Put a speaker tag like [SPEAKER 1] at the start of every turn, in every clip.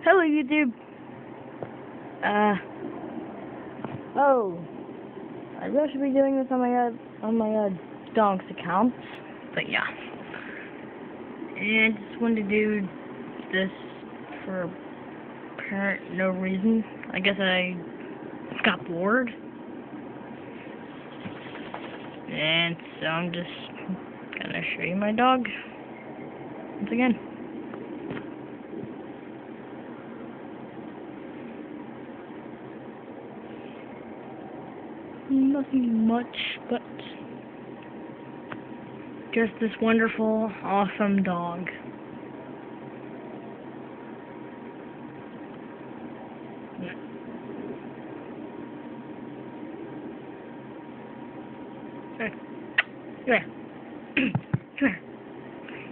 [SPEAKER 1] Hello, YouTube. Oh, I really should be doing this on my dog's account, but yeah. And I just wanted to do this for apparent no reason. I guess I got bored, and so I'm just gonna show you my dog once again. Nothing much, but just this wonderful, awesome dog. Come here. Come here.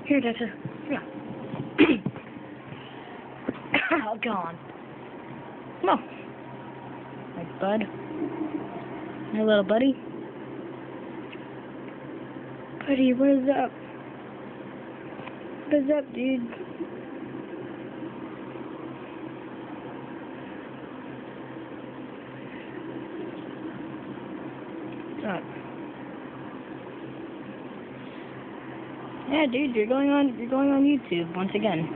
[SPEAKER 1] Here, Dexter. Come here. Oh, go on. Come on. My bud. My little buddy. Buddy, what is up? What is up, dude? What's up? Yeah, dude, you're going on YouTube once again.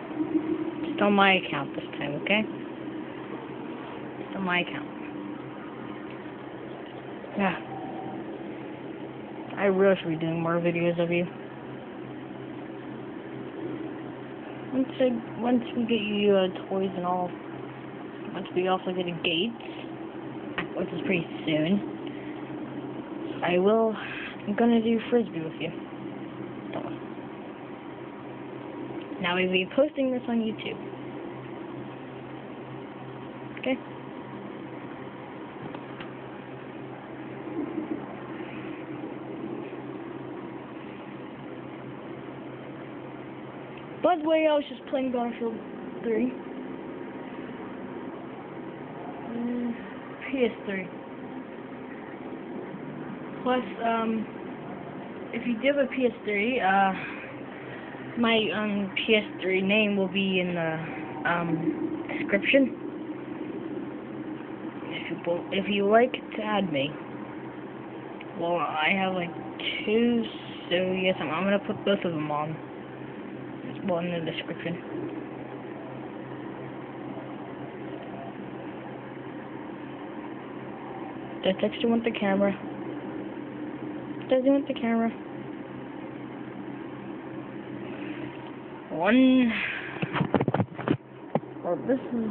[SPEAKER 1] Just on my account this time, okay? Just on my account. Yeah. I really should be doing more videos of you. Once we get you toys and all, once we also get a gate, which is pretty soon, I'm gonna do Frisbee with you. Now we'll be posting this on YouTube. Okay? By the way, I was just playing Battlefield 3. PS3. Plus, if you do have a PS3, my PS3 name will be in the description. If you like to add me. Well, I have like 2, so yes, I'm gonna put both of them on. Well, in the description. Does Dexter want the camera? Does he want the camera? Well, this is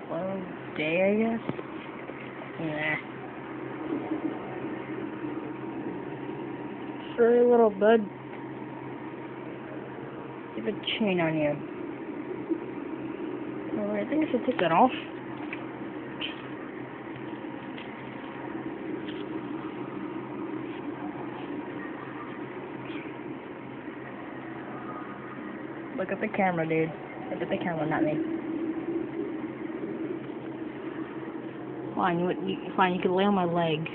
[SPEAKER 1] one day, I guess. Nah. Sorry, little bud. You have a chain on you. Oh, I think I should take that off. Look at the camera, dude. Look at the camera, not me. Fine, you can lay on my leg.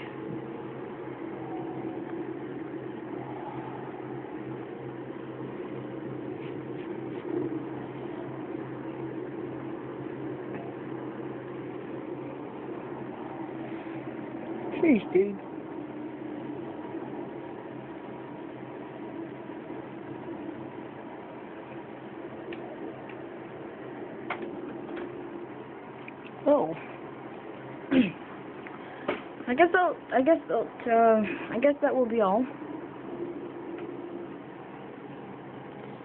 [SPEAKER 1] Jeez, dude. Oh. I guess that will be all.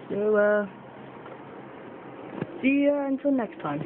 [SPEAKER 1] So, see ya until next time.